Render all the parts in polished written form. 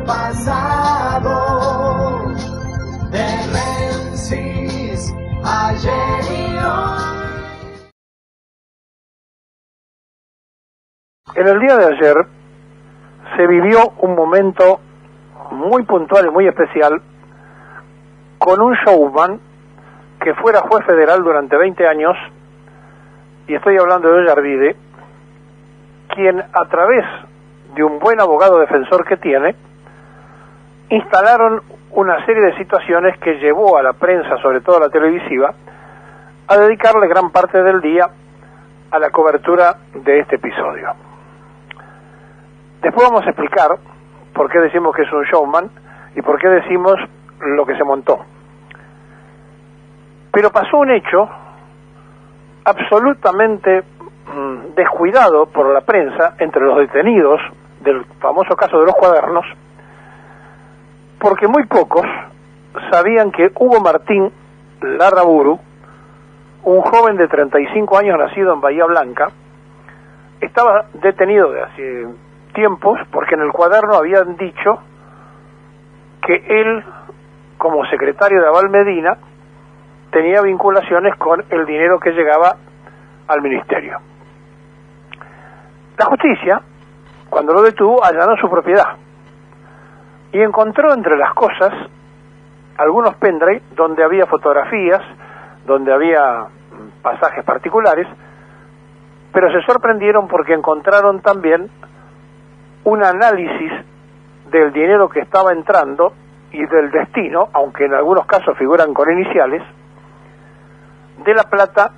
pasado, de Menzies, ayer y hoy. En el día de ayer se vivió un momento muy puntual y muy especial con un showman que fuera juez federal durante 20 años, y estoy hablando de Ollarvide, quien a través de un buen abogado defensor que tiene, instalaron una serie de situaciones que llevó a la prensa, sobre todo a la televisiva, a dedicarle gran parte del día a la cobertura de este episodio. Después vamos a explicar por qué decimos que es un showman y por qué decimos lo que se montó. Pero pasó un hecho absolutamente descuidado por la prensa entre los detenidos del famoso caso de los cuadernos, porque muy pocos sabían que Hugo Martín Larraburu, un joven de 35 años nacido en Bahía Blanca, estaba detenido de hace tiempos porque en el cuaderno habían dicho que él, como secretario de Abal Medina, tenía vinculaciones con el dinero que llegaba al ministerio. La justicia, cuando lo detuvo, allanó su propiedad y encontró entre las cosas algunos pendrive donde había fotografías, donde había pasajes particulares, pero se sorprendieron porque encontraron también un análisis del dinero que estaba entrando y del destino, aunque en algunos casos figuran con iniciales, de la plata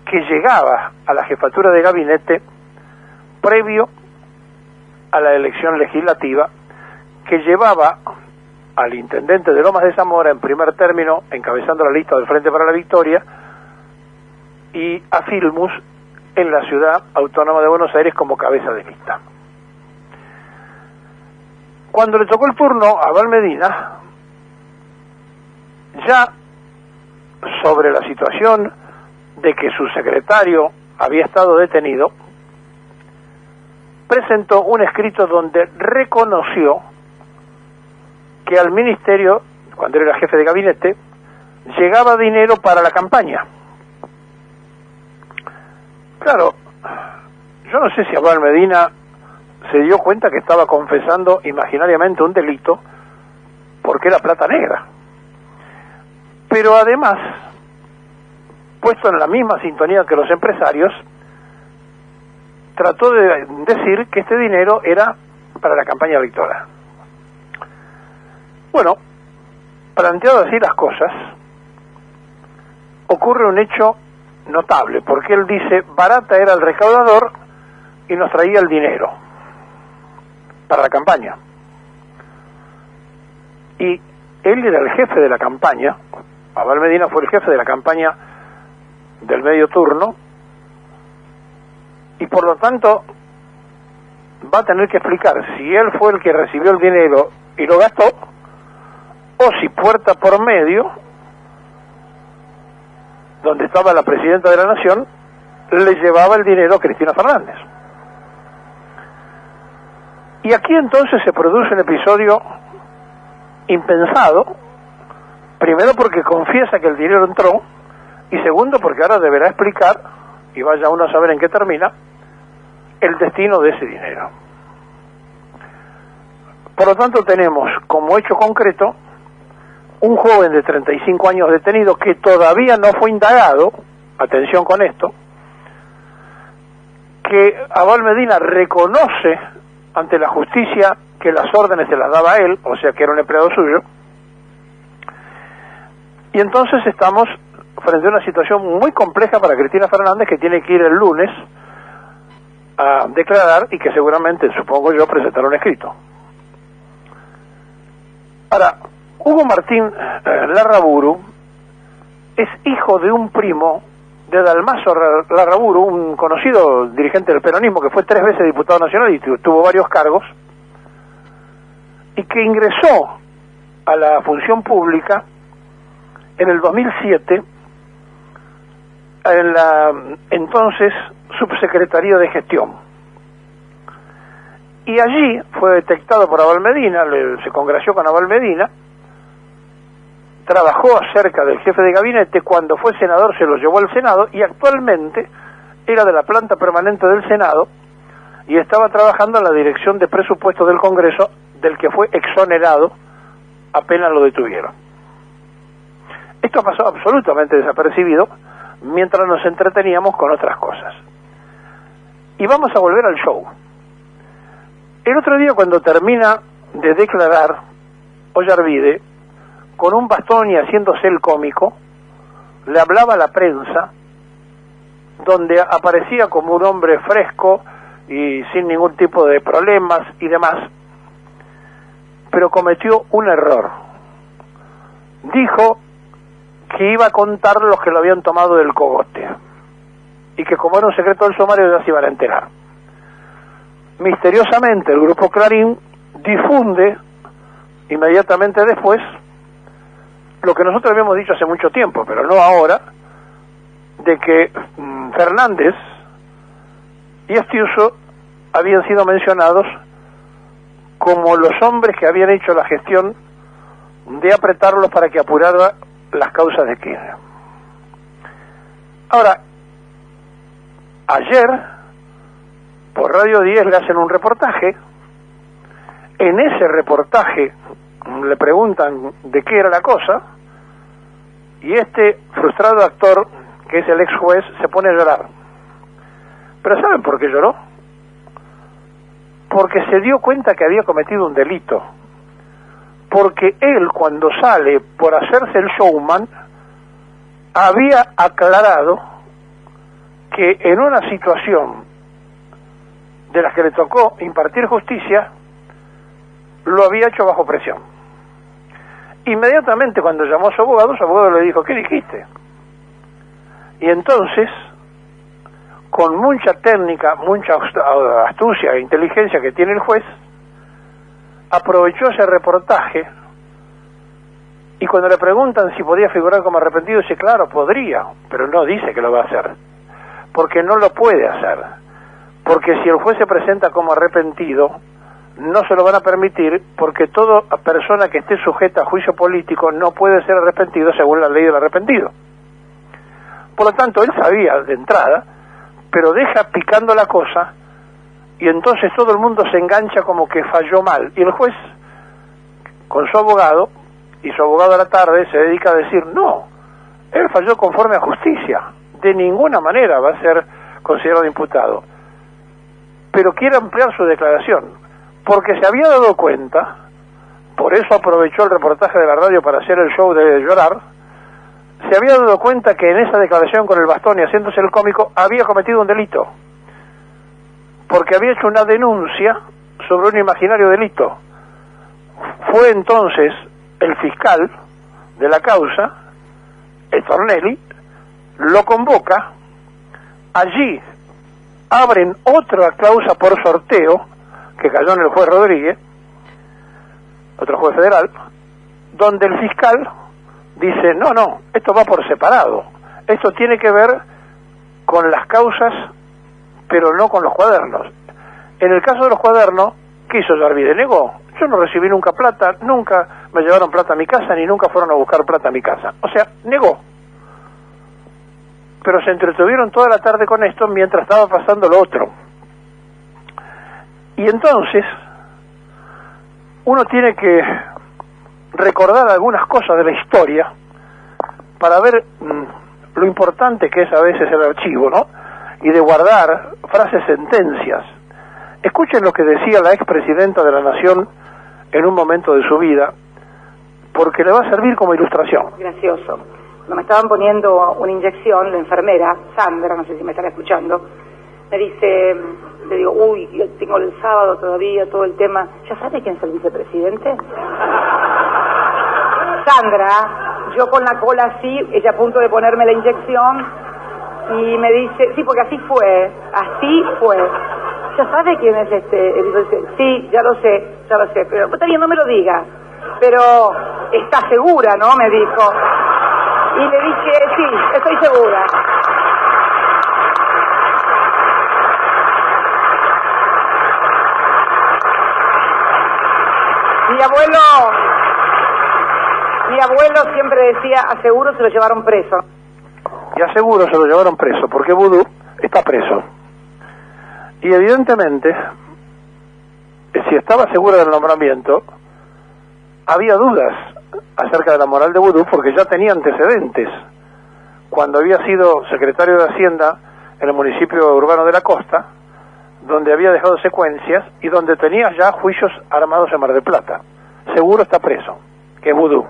que llegaba a la jefatura de gabinete previo a la elección legislativa, que llevaba al intendente de Lomas de Zamora en primer término, encabezando la lista del Frente para la Victoria, y a Filmus en la ciudad autónoma de Buenos Aires como cabeza de lista. Cuando le tocó el turno a Abal Medina, ya sobre la situación de que su secretario había estado detenido, presentó un escrito donde reconoció que al ministerio, cuando era jefe de gabinete, llegaba dinero para la campaña. Claro, yo no sé si Abal Medina se dio cuenta que estaba confesando imaginariamente un delito porque era plata negra. Pero además, puesto en la misma sintonía que los empresarios, trató de decir que este dinero era para la campaña electoral. Bueno, planteado así las cosas, ocurre un hecho notable, porque él dice, Barata era el recaudador y nos traía el dinero para la campaña. Y él era el jefe de la campaña, Abal Medina fue el jefe de la campaña del medio turno, y por lo tanto va a tener que explicar si él fue el que recibió el dinero y lo gastó, o si puerta por medio, donde estaba la presidenta de la Nación, le llevaba el dinero a Cristina Fernández. Y aquí entonces se produce un episodio impensado, primero porque confiesa que el dinero entró, y segundo porque ahora deberá explicar, y vaya uno a saber en qué termina, el destino de ese dinero. Por lo tanto tenemos como hecho concreto un joven de 35 años detenido que todavía no fue indagado, atención con esto, que Abal Medina reconoce ante la justicia que las órdenes se las daba a él, o sea que era un empleado suyo, y entonces estamos frente a una situación muy compleja para Cristina Fernández, que tiene que ir el lunes a declarar y que seguramente, supongo yo, presentará un escrito. Ahora, Hugo Martín Larraburu es hijo de un primo de Dalmaso Larraburu, un conocido dirigente del peronismo que fue 3 veces diputado nacional y tuvo varios cargos, y que ingresó a la función pública en el 2007 en la entonces Subsecretaría de Gestión. Y allí fue detectado por Abel Medina, se congració con Abel Medina, trabajó cerca del jefe de gabinete, cuando fue senador se lo llevó al Senado y actualmente era de la planta permanente del Senado y estaba trabajando en la dirección de presupuestos del Congreso, del que fue exonerado apenas lo detuvieron. Esto pasó absolutamente desapercibido mientras nos entreteníamos con otras cosas. Y vamos a volver al show. El otro día, cuando termina de declarar Ollarvide, con un bastón y haciéndose el cómico, le hablaba a la prensa, donde aparecía como un hombre fresco y sin ningún tipo de problemas y demás, pero cometió un error. Dijo que iba a contar los que lo habían tomado del cogote, y que como era un secreto del sumario ya se iban a enterar. Misteriosamente el grupo Clarín difunde inmediatamente después lo que nosotros habíamos dicho hace mucho tiempo, pero no ahora, de que Fernández y Astiuso habían sido mencionados como los hombres que habían hecho la gestión de apretarlos para que apurara las causas de Kirchner. Ahora, ayer por Radio 10 le hacen un reportaje. En ese reportaje le preguntan de qué era la cosa, y este frustrado actor, que es el ex juez, se pone a llorar. ¿Pero saben por qué lloró? Porque se dio cuenta que había cometido un delito. Porque él, cuando sale por hacerse el showman, había aclarado que en una situación de las que le tocó impartir justicia, lo había hecho bajo presión. Inmediatamente cuando llamó a su abogado le dijo, ¿qué dijiste? Y entonces, con mucha técnica, mucha astucia e inteligencia que tiene el juez, aprovechó ese reportaje, y cuando le preguntan si podía figurar como arrepentido, dice, claro, podría, pero no dice que lo va a hacer, porque no lo puede hacer, porque si el juez se presenta como arrepentido, no se lo van a permitir, porque toda persona que esté sujeta a juicio político no puede ser arrepentido según la ley del arrepentido. Por lo tanto, él sabía de entrada, pero deja picando la cosa, y entonces todo el mundo se engancha como que falló mal, y el juez, con su abogado, y su abogado a la tarde, se dedica a decir, no, él falló conforme a justicia, de ninguna manera va a ser considerado imputado, pero quiere ampliar su declaración, porque se había dado cuenta, por eso aprovechó el reportaje de la radio para hacer el show de llorar, se había dado cuenta que en esa declaración con el bastón y haciéndose el cómico, había cometido un delito, porque había hecho una denuncia sobre un imaginario delito. Fue entonces el fiscal de la causa, Stornelli, lo convoca, allí abren otra causa por sorteo, que cayó en el juez Rodríguez, otro juez federal, donde el fiscal dice, no, esto va por separado, esto tiene que ver con las causas, pero no con los cuadernos. En el caso de los cuadernos, ¿qué hizo Ollarvide? Negó. Yo no recibí nunca plata, nunca me llevaron plata a mi casa, ni nunca fueron a buscar plata a mi casa. O sea, negó. Pero se entretuvieron toda la tarde con esto mientras estaba pasando lo otro. Y entonces, uno tiene que recordar algunas cosas de la historia para ver lo importante que es a veces el archivo, ¿no? Y de guardar frases, sentencias. Escuchen lo que decía la expresidenta de la Nación en un momento de su vida, porque le va a servir como ilustración. Gracioso. Cuando me estaban poniendo una inyección, la enfermera, Sandra, no sé si me están escuchando, me dice, le digo, uy, yo tengo el sábado todavía todo el tema. ¿Ya sabe quién es el vicepresidente? Sandra, yo con la cola así, ella a punto de ponerme la inyección, y me dice, sí, porque así fue. ¿Ya sabe quién es este? Sí, ya lo sé, pero está bien, no me lo diga. Pero, ¿está segura, no? Me dijo. Y le dije, sí, estoy segura. Mi abuelo siempre decía, a Seguro se lo llevaron preso. Y a Seguro se lo llevaron preso, porque Vudú está preso. Y evidentemente, si estaba segura del nombramiento, había dudas acerca de la moral de Vudú, porque ya tenía antecedentes. Cuando había sido secretario de Hacienda en el municipio urbano de La Costa, donde había dejado secuencias y donde tenía ya juicios armados en Mar del Plata. Seguro está preso, que es Vudú.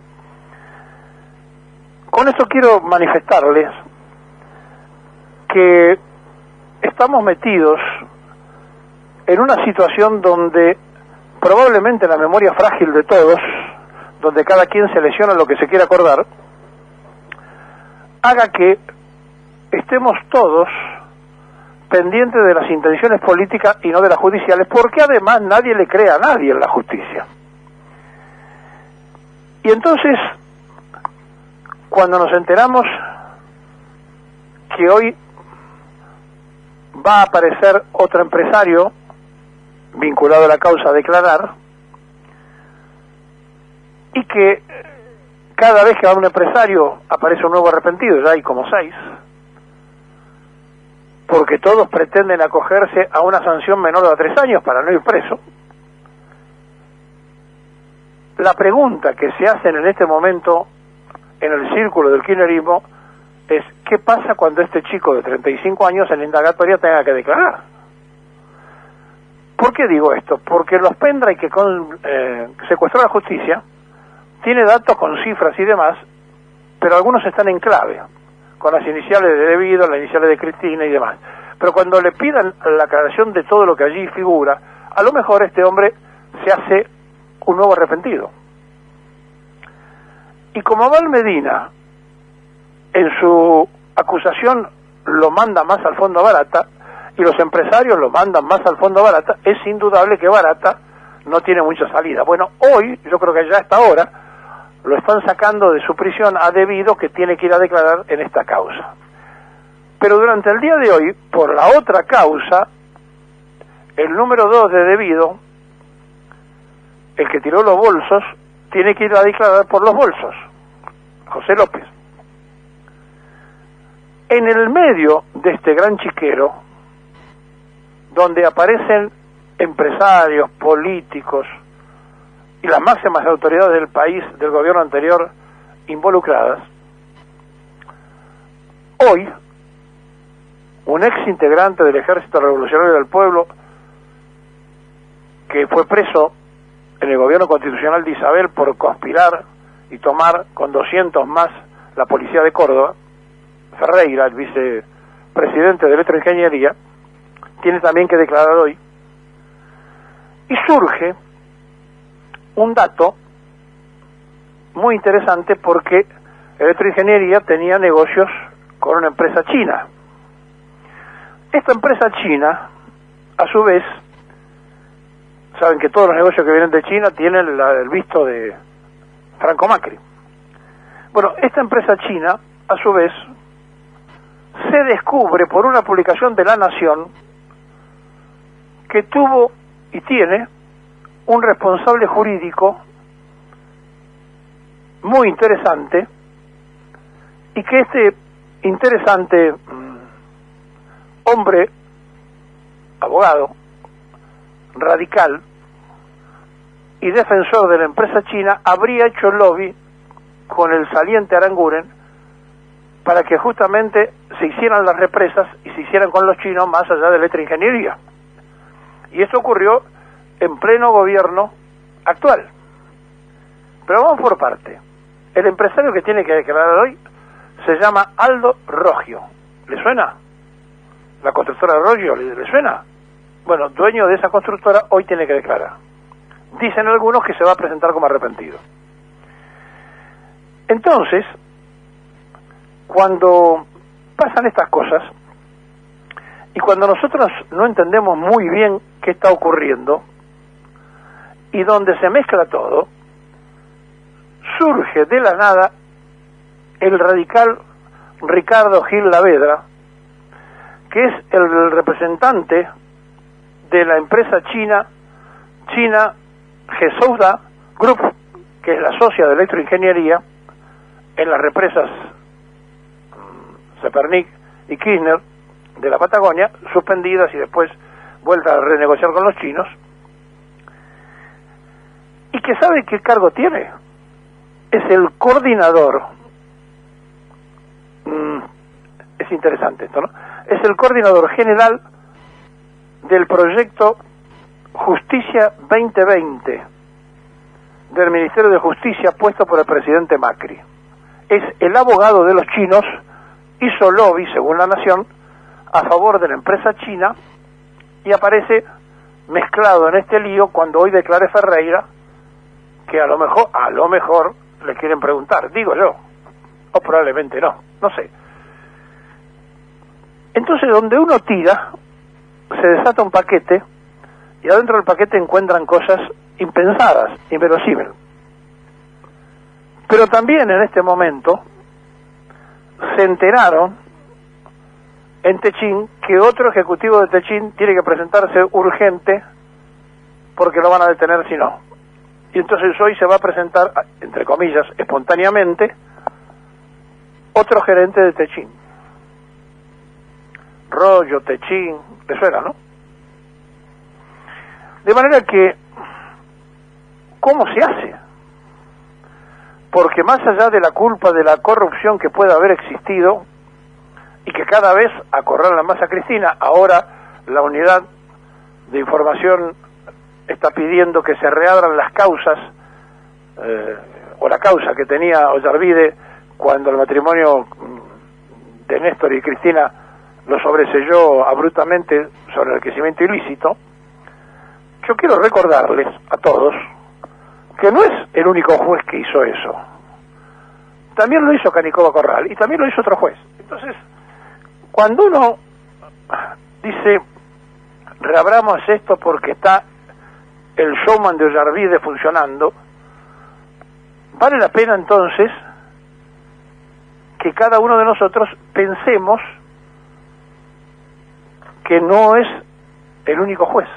Con esto quiero manifestarles que estamos metidos en una situación donde probablemente la memoria frágil de todos, donde cada quien se lesiona lo que se quiere acordar, haga que estemos todos pendientes de las intenciones políticas y no de las judiciales, porque además nadie le cree a nadie en la justicia. Y entonces, cuando nos enteramos que hoy va a aparecer otro empresario vinculado a la causa a declarar, y que cada vez que va un empresario aparece un nuevo arrepentido, ya hay como 6, porque todos pretenden acogerse a una sanción menor a 3 años para no ir preso. La pregunta que se hacen en este momento en el círculo del kirchnerismo es: ¿qué pasa cuando este chico de 35 años en la indagatoria tenga que declarar? ¿Por qué digo esto? Porque los pendrive que secuestró la justicia tiene datos con cifras y demás, pero algunos están en clave, con las iniciales de Debido, las iniciales de Cristina y demás. Pero cuando le pidan la aclaración de todo lo que allí figura, a lo mejor este hombre se hace un nuevo arrepentido. Y como Abel Medina, en su acusación lo manda más al fondo Barata, y los empresarios lo mandan más al fondo Barata, es indudable que Barata no tiene mucha salida. Bueno, hoy, yo creo que ya a esta hora, lo están sacando de su prisión a Debido, que tiene que ir a declarar en esta causa. Pero durante el día de hoy, por la otra causa, el número 2 de Debido, el que tiró los bolsos, tiene que ir a declarar por los bolsos, José López. En el medio de este gran chiquero, donde aparecen empresarios, políticos y las máximas autoridades del país, del gobierno anterior, involucradas, hoy un ex integrante del Ejército Revolucionario del Pueblo, que fue preso en el gobierno constitucional de Isabel por conspirar y tomar con 200 más la policía de Córdoba, Ferreira, el vicepresidente de Electroingeniería, tiene también que declarar hoy. Y surge un dato muy interesante, porque Electroingeniería tenía negocios con una empresa china. Esta empresa china, a su vez, saben que todos los negocios que vienen de China tienen el visto de Franco Macri. Bueno, esta empresa china, a su vez, se descubre por una publicación de La Nación que tuvo y tiene un responsable jurídico muy interesante, y que este interesante hombre, abogado, radical y defensor de la empresa china, habría hecho lobby con el saliente Aranguren para que justamente se hicieran las represas y se hicieran con los chinos más allá de Electroingeniería. Y esto ocurrió en pleno gobierno actual. Pero vamos por parte. El empresario que tiene que declarar hoy se llama Aldo Roggio. ¿Le suena? ¿La constructora Roggio le suena? Bueno, dueño de esa constructora hoy tiene que declarar. Dicen algunos que se va a presentar como arrepentido. Entonces, cuando pasan estas cosas, y cuando nosotros no entendemos muy bien qué está ocurriendo, y donde se mezcla todo, surge de la nada el radical Ricardo Gil Lavedra, que es el representante de la empresa China Gesouda Group, que es la socia de electroingeniería en las represas Zepernik y Kirchner de la Patagonia, suspendidas y después vuelta a renegociar con los chinos, y que sabe qué cargo tiene, es el coordinador, es interesante esto, ¿no? Es el coordinador general del proyecto Justicia 2020 del Ministerio de Justicia puesto por el presidente Macri. Es el abogado de los chinos, hizo lobby, según La Nación, a favor de la empresa china, y aparece mezclado en este lío cuando hoy declare Ferreira que a lo mejor le quieren preguntar, digo yo, o probablemente no sé. Entonces, donde uno tira, se desata un paquete, y adentro del paquete encuentran cosas impensadas, inverosímiles. Pero también en este momento se enteraron en Techín que otro ejecutivo de Techín tiene que presentarse urgente porque lo van a detener si no. Y entonces hoy se va a presentar, entre comillas, espontáneamente, otro gerente de Techín. Rollo, Techín, le suena, ¿no? De manera que, ¿cómo se hace? Porque más allá de la culpa de la corrupción que pueda haber existido, y que cada vez acorralan más a Cristina, ahora la unidad de información está pidiendo que se reabran las causas, o la causa que tenía Ollarvide cuando el matrimonio de Néstor y Cristina lo sobreselló abruptamente sobre enriquecimiento ilícito. Yo quiero recordarles a todos que no es el único juez que hizo eso. También lo hizo Canicoba Corral y también lo hizo otro juez. Entonces, cuando uno dice reabramos esto porque está el showman de Ollarvide funcionando, vale la pena entonces que cada uno de nosotros pensemos que no es el único juez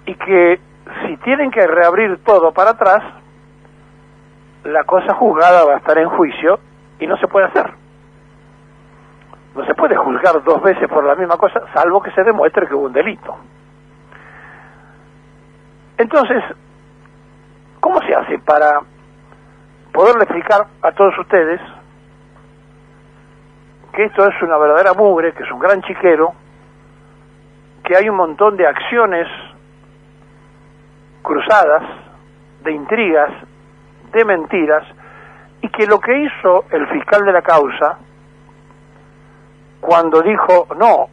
y que si tienen que reabrir todo para atrás, la cosa juzgada va a estar en juicio y no se puede hacer. No se puede juzgar dos veces por la misma cosa, salvo que se demuestre que hubo un delito. Entonces, ¿cómo se hace para poderle explicar a todos ustedes que esto es una verdadera mugre, que es un gran chiquero, que hay un montón de acciones cruzadas, de intrigas, de mentiras, y que lo que hizo el fiscal de la causa cuando dijo, no,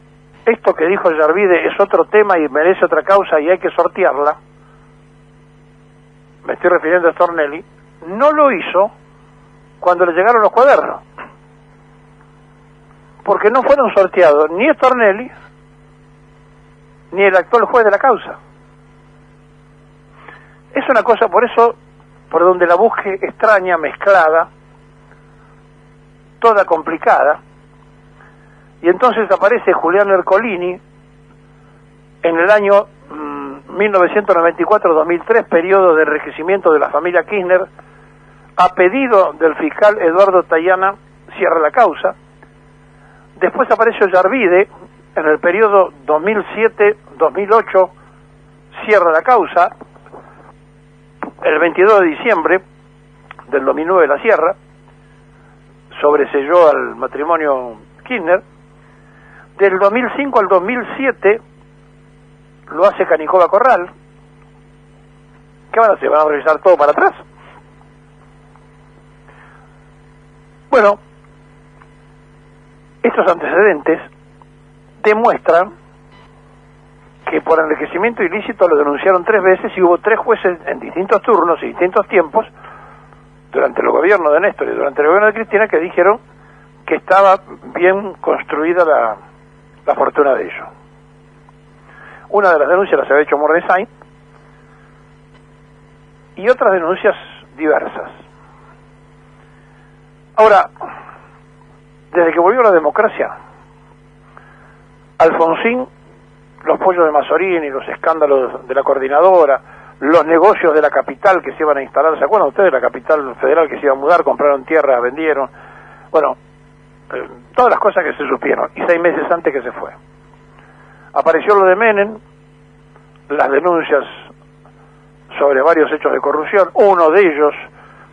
esto que dijo Ollarvide es otro tema y merece otra causa y hay que sortearla, me estoy refiriendo a Stornelli, no lo hizo cuando le llegaron los cuadernos, porque no fueron sorteados ni Stornelli ni el actual juez de la causa. Es una cosa, por eso, por donde la busque extraña, mezclada, toda complicada, y entonces aparece Julián Ercolini en el año 1994-2003, periodo de enriquecimiento de la familia Kirchner, a pedido del fiscal Eduardo Tayana, cierra la causa. Después aparece Ollarvide en el periodo 2007-2008, cierra la causa. El 22 de diciembre del 2009 la cierra, sobreselló al matrimonio Kirchner. Del 2005 al 2007 lo hace Canicoba Corral. ¿Qué van a hacer? ¿Van a revisar todo para atrás? Bueno, estos antecedentes demuestran que por enriquecimiento ilícito lo denunciaron 3 veces y hubo 3 jueces en distintos turnos y distintos tiempos durante el gobierno de Néstor y durante el gobierno de Cristina que dijeron que estaba bien construida la fortuna de ellos. Una de las denuncias las había hecho Mordesain y otras denuncias diversas. Ahora, desde que volvió la democracia, Alfonsín, los pollos de Mazorín y los escándalos de la coordinadora, los negocios de la capital que se iban a instalar, ¿se acuerdan ustedes? La capital federal que se iba a mudar, compraron tierra, vendieron, bueno, todas las cosas que se supieron, y 6 meses antes que se fue. Apareció lo de Menem, las denuncias sobre varios hechos de corrupción, uno de ellos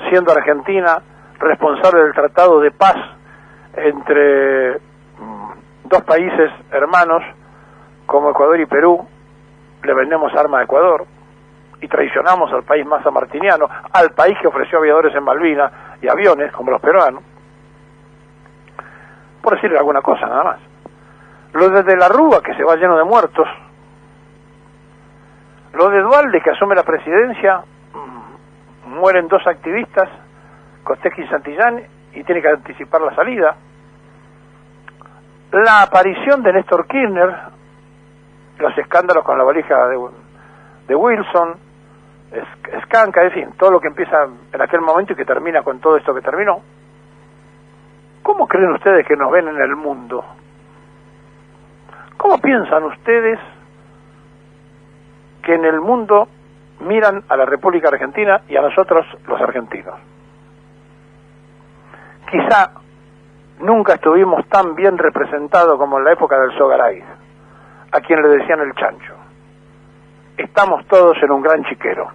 siendo Argentina responsable del tratado de paz entre dos países hermanos como Ecuador y Perú. Le vendemos armas a Ecuador y traicionamos al país más sanmartiniano, al país que ofreció aviadores en Malvinas y aviones como los peruanos, por decirle alguna cosa nada más. Lo de la Rúa, que se va lleno de muertos, lo de Dualde, que asume la presidencia, mueren 2 activistas, Costecchi y Santillán, y tiene que anticipar la salida. La aparición de Néstor Kirchner, los escándalos con la valija de Wilson, Scanca, en fin, todo lo que empieza en aquel momento y que termina con todo esto que terminó. ¿Cómo creen ustedes que nos ven en el mundo? ¿Cómo piensan ustedes que en el mundo miran a la República Argentina y a nosotros los argentinos? Quizá nunca estuvimos tan bien representados como en la época del Sogaray, a quien le decían el chancho. Estamos todos en un gran chiquero.